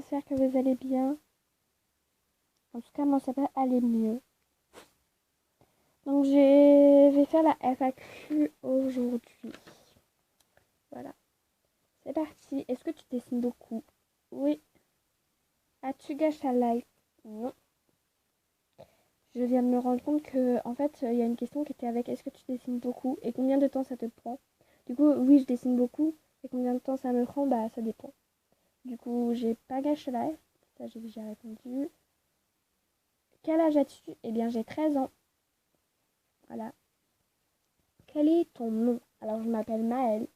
j'espère que vous allez bien. En tout cas, moi, ça va aller mieux. Donc, je vais faire la FAQ aujourd'hui. Voilà. C'est parti. Est-ce que tu dessines beaucoup? Oui. As-tu gâché la life? Non. Je viens de me rendre compte que, en fait, il y a une question qui était avec est-ce que tu dessines beaucoup et combien de temps ça te prend? Du coup, oui, je dessine beaucoup. Et combien de temps ça me prend? Bah, ça dépend. Du coup, j'ai pas gâché la life. Ça, j'ai déjà répondu. Quel âge as-tu? Eh bien, j'ai 13 ans. Voilà. Quel est ton nom? Alors, je m'appelle Maëlle.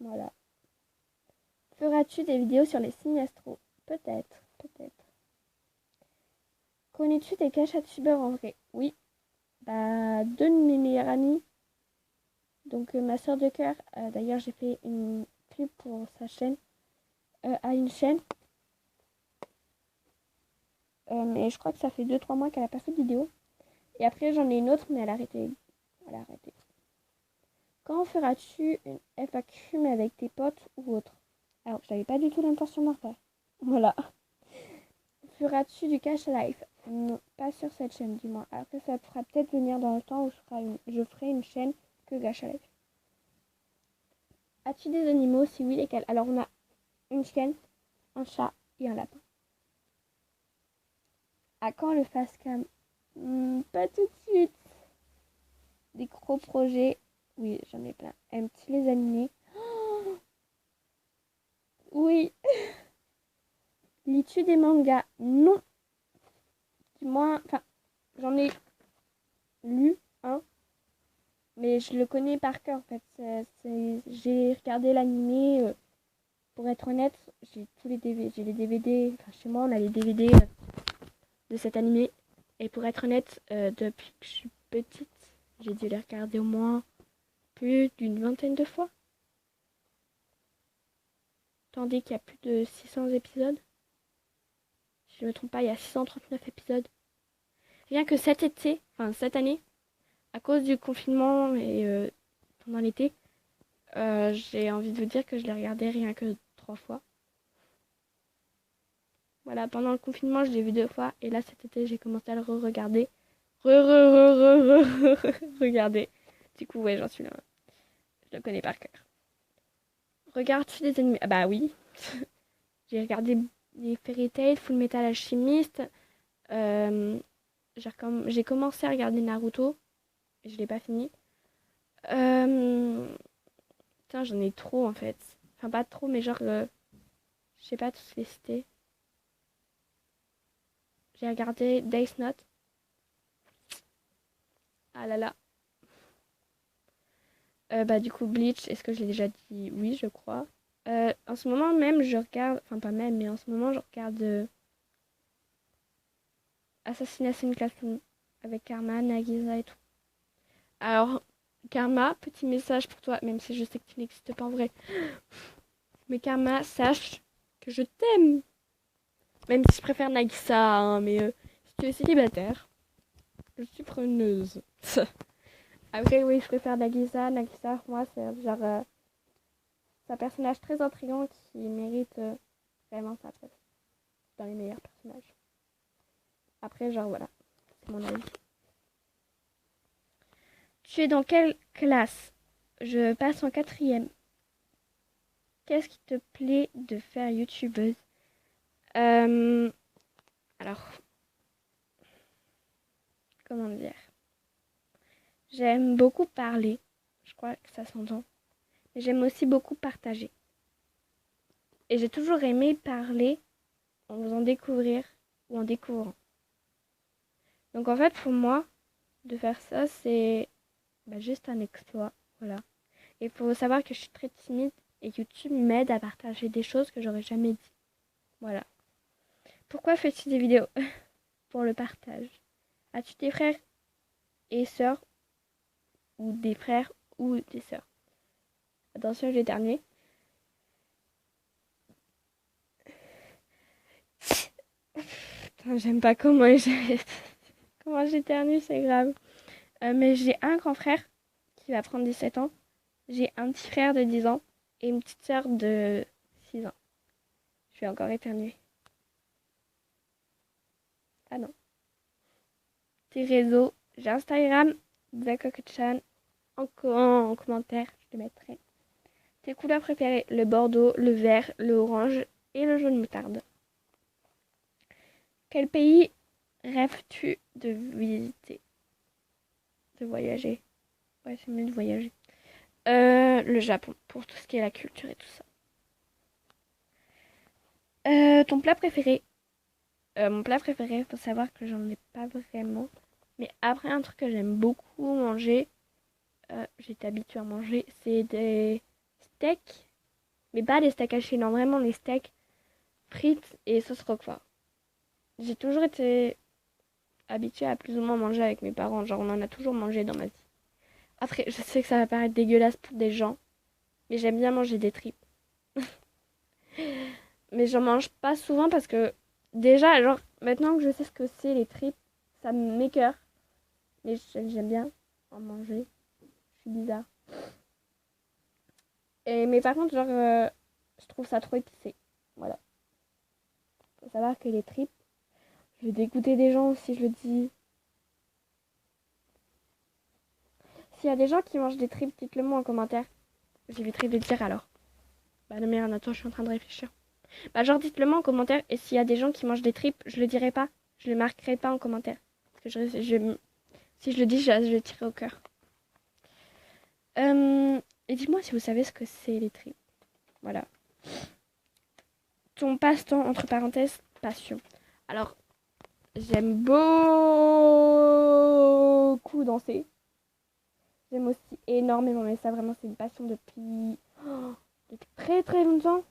Voilà. Feras-tu des vidéos sur les signes astro? Peut-être, peut-être. Connais-tu des cachatubeurs en vrai? Oui. Bah, deux de mes meilleures amies. Donc, ma soeur de cœur, d'ailleurs, j'ai fait une pub pour sa chaîne, à une chaîne. Mais je crois que ça fait 2-3 mois qu'elle a pas fait de vidéo. Et après, j'en ai une autre, mais elle a arrêté. Elle a arrêté. Quand feras-tu une FAQ mais avec tes potes ou autres? Alors, j'avais pas du tout l'intention d'en faire. Voilà. Feras-tu du cash life? Non, pas sur cette chaîne, du moins. Après, ça pourra peut-être venir dans le temps où je ferai une chaîne que Gacha Life. As-tu des animaux? Si oui, lesquels? Alors, on a une chienne, un chat et un lapin. À quand le facecam? Pas tout de suite. Des gros projets? Oui, j'en ai plein. Aimes-tu les animés? Oh, oui. Lis-tu des mangas? Non. Du moins, enfin, j'en ai lu un, mais je le connais par cœur en fait. J'ai regardé l'animé. Pour être honnête, j'ai tous les DVD. J'ai les DVD. Enfin, chez moi, on a les DVD de cet animé. Et pour être honnête, depuis que je suis petite, j'ai dû les regarder au moins plus d'une vingtaine de fois. Tandis qu'il y a plus de 600 épisodes. Si je ne me trompe pas, il y a 639 épisodes. Rien que cet été, enfin cette année, à cause du confinement et pendant l'été, j'ai envie de vous dire que je l'ai regardé rien que 3 fois. Voilà, pendant le confinement, je l'ai vu 2 fois. Et là, cet été, j'ai commencé à le re-regarder. Regarder. Du coup, ouais, j'en suis là. Je le connais par cœur. Regardes-tu des animés? Ah bah oui. J'ai regardé les Fairy Tail, Full Metal Alchemist. Euh, j'ai commencé à regarder Naruto. Je l'ai pas fini. Putain, j'en ai trop en fait. Enfin, pas trop, mais genre, je sais pas tous les citer. J'ai regardé Death Note. Ah là là. Bah du coup Bleach, est-ce que je l'ai déjà dit? Oui, je crois. En ce moment même, je regarde, enfin pas même, mais en ce moment, je regarde Assassination Classroom avec Karma, Nagisa et tout. Alors, Karma, petit message pour toi, même si je sais que tu n'existes pas en vrai. Mais Karma, sache que je t'aime. Même si je préfère Nagisa, hein, mais si tu es célibataire, je suis preneuse. Après, oui, je préfère Nagisa. Nagisa, pour moi, c'est genre... c'est un personnage très intriguant qui mérite vraiment sa place dans les meilleurs personnages. Après, genre voilà, c'est mon avis. Tu es dans quelle classe? Je passe en quatrième. Qu'est-ce qui te plaît de faire youtubeuse? euh, Alors, comment dire? J'aime beaucoup parler. Je crois que ça s'entend. Mais j'aime aussi beaucoup partager. Et j'ai toujours aimé parler en faisant découvrir ou en découvrant. Donc en fait, pour moi, de faire ça, c'est juste un exploit. Voilà. Et il faut savoir que je suis très timide et YouTube m'aide à partager des choses que j'aurais jamais dit. Voilà. Pourquoi fais-tu des vidéos? Pour le partage. As-tu des frères et sœurs ou des frères ou des sœurs? Attention, j'ai éternué. Putain, j'aime pas comment j'éternue, c'est grave. Mais j'ai un grand frère qui va prendre 17 ans. J'ai un petit frère de 10 ans et une petite sœur de 6 ans. Je vais encore éternuer. Ah non. Tes réseaux, j'ai Instagram, Zakokchan. En commentaire, je te mettrai. Tes couleurs préférées, le bordeaux, le vert, le orange et le jaune moutarde. Quel pays rêves-tu de visiter? De voyager? Ouais, c'est mieux de voyager. Le Japon, pour tout ce qui est la culture et tout ça. Ton plat préféré? Mon plat préféré, faut savoir que j'en ai pas vraiment. Mais après, un truc que j'aime beaucoup manger, j'étais habituée à manger, c'est des steaks. Mais pas des steaks hachés, non, vraiment les steaks frites et sauce roquefort. J'ai toujours été habituée à plus ou moins manger avec mes parents. Genre, on en a toujours mangé dans ma vie. Après, je sais que ça va paraître dégueulasse pour des gens, mais j'aime bien manger des tripes. Mais j'en mange pas souvent parce que déjà, genre, maintenant que je sais ce que c'est les tripes, ça m'écoeure. Mais j'aime bien en manger. Je suis bizarre. Mais par contre, genre, je trouve ça trop épicé. Voilà. Faut savoir que les tripes, je vais dégoûter des gens si je le dis. S'il y a des gens qui mangent des tripes, dites-le moi en commentaire. J'éviterai de le dire alors. Bah non mais attends, je suis en train de réfléchir. Bah genre dites-le moi en commentaire. Et s'il y a des gens qui mangent des tripes, je le dirai pas. Je le marquerai pas en commentaire. Parce que si je le dis, je le tirerai au cœur. Et dis-moi si vous savez ce que c'est les tripes. Voilà. Ton passe-temps, entre parenthèses, passion. Alors, j'aime beaucoup danser. J'aime aussi énormément, mais ça vraiment c'est une passion depuis très très longtemps.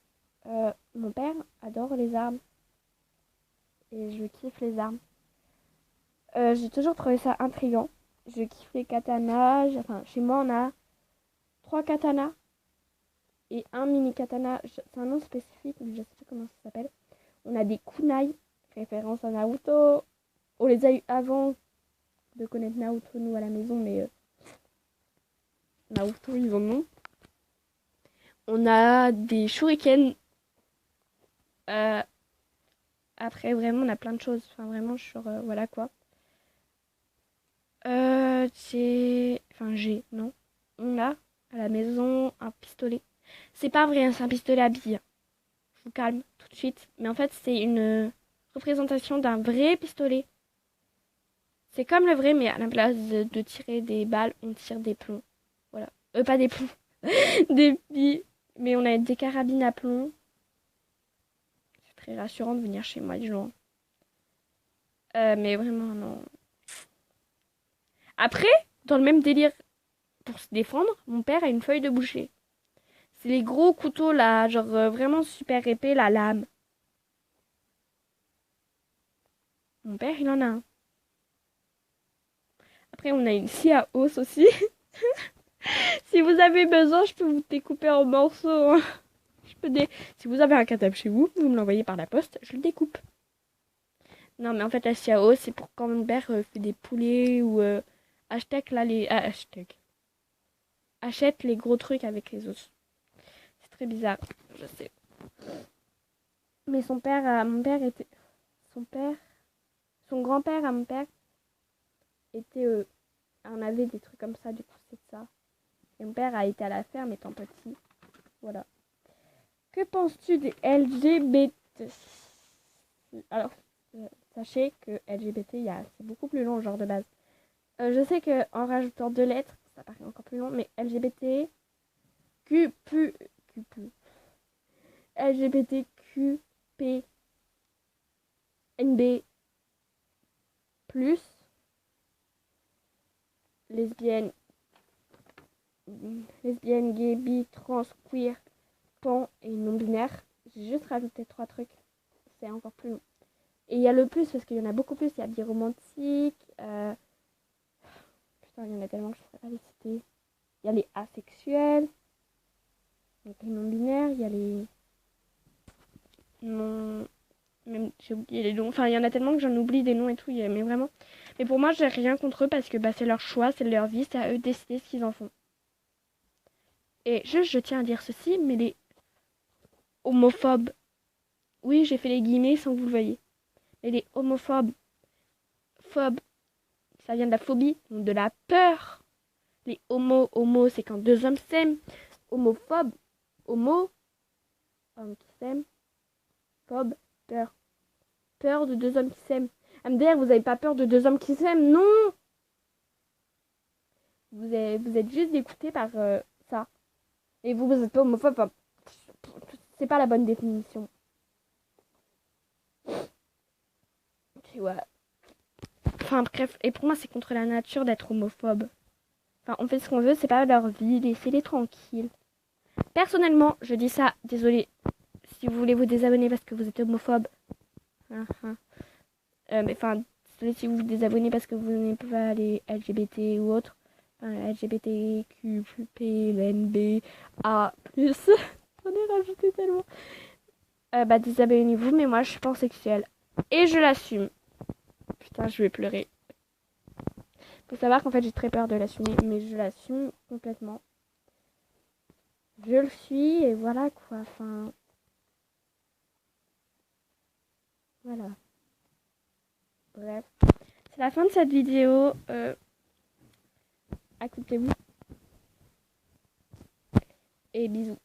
Mon père adore les armes et je kiffe les armes. J'ai toujours trouvé ça intriguant. Je kiffe les katanas. Enfin, chez moi on a 3 katanas et un mini katana. C'est un nom spécifique, mais je sais pas comment ça s'appelle. On a des kunai, référence à Naruto. On les a eu avant de connaître Naruto nous à la maison, mais Naruto ils en ont. On a des shurikens. Après, vraiment, on a plein de choses. Enfin, vraiment, voilà quoi. Non. On a à la maison un pistolet. C'est pas vrai, hein, c'est un pistolet à billes. Je vous calme tout de suite. Mais en fait, c'est une représentation d'un vrai pistolet. C'est comme le vrai, mais à la place de tirer des balles, on tire des plombs. Voilà. Pas des plombs. Des billes. Mais on a des carabines à plomb. C'est très rassurant de venir chez moi du jour. Mais vraiment, non. Après, dans le même délire, pour se défendre, mon père a une feuille de boucher. C'est les gros couteaux là, genre vraiment super épais, la lame. Mon père, il en a un. Après, on a une scie à os aussi. Si vous avez besoin, je peux vous découper en morceaux, hein. Si vous avez un catap chez vous, vous me l'envoyez par la poste, je le découpe. Non, mais en fait, la scie à os, c'est pour quand mon père fait des poulets ou hashtag là les. Hashtag. Achète les gros trucs avec les os. C'est très bizarre, je sais. Mais mon père était. Son grand-père à mon père était. On avait des trucs comme ça, du coup, c'est ça. Et mon père a été à la ferme étant petit. Voilà. Que penses-tu des LGBT? Alors, sachez que LGBT, c'est beaucoup plus long, genre de base. Je sais qu'en rajoutant 2 lettres, ça paraît encore plus long, mais LGBT, LGBTQP, NB, plus, lesbienne, gay, bi, trans, queer, pan et non-binaire. J'ai juste rajouté 3 trucs. C'est encore plus long. Et il y a le plus, parce qu'il y en a beaucoup plus. Il y a biromantique. Putain, il y en a tellement que je ne pourrais pas les citer. Il y a les asexuels. Donc les non-binaires. Il y a les... Non... Même, j'ai oublié les noms. Enfin, il y en a tellement que j'en oublie des noms et tout. Mais vraiment. Mais pour moi, j'ai rien contre eux parce que c'est leur choix, c'est leur vie. C'est à eux de décider ce qu'ils en font. Et je tiens à dire ceci, mais les homophobes Oui, j'ai fait les guillemets sans que vous le voyez. Et les homophobes. Phobes, ça vient de la phobie, donc de la peur. Les homo, c'est quand deux hommes s'aiment. Homophobe, homo, homme qui s'aime. Phobe, peur. Peur de deux hommes qui s'aiment. MDR, vous avez pas peur de deux hommes qui s'aiment? Non! Vous êtes juste dégoûté par ça. Et vous êtes pas homophobe. Enfin, c'est pas la bonne définition. Tu vois. Enfin bref, et pour moi c'est contre la nature d'être homophobe. Enfin on fait ce qu'on veut, c'est pas leur vie, laissez-les tranquilles. Personnellement, je dis ça, désolé si vous voulez vous désabonner parce que vous êtes homophobe. Mais enfin, désolé si vous vous désabonnez parce que vous n'aimez pas les LGBT ou autres. Enfin, LGBTQ, PLNB, A+. J'en ai rajouté tellement. Bah désabonnez-vous, mais moi je suis pansexuelle. Et je l'assume. Putain, je vais pleurer. Faut savoir qu'en fait j'ai très peur de l'assumer, mais je l'assume complètement. Je le suis et voilà quoi. Enfin, voilà. Bref, c'est la fin de cette vidéo. Écoutez-vous et bisous.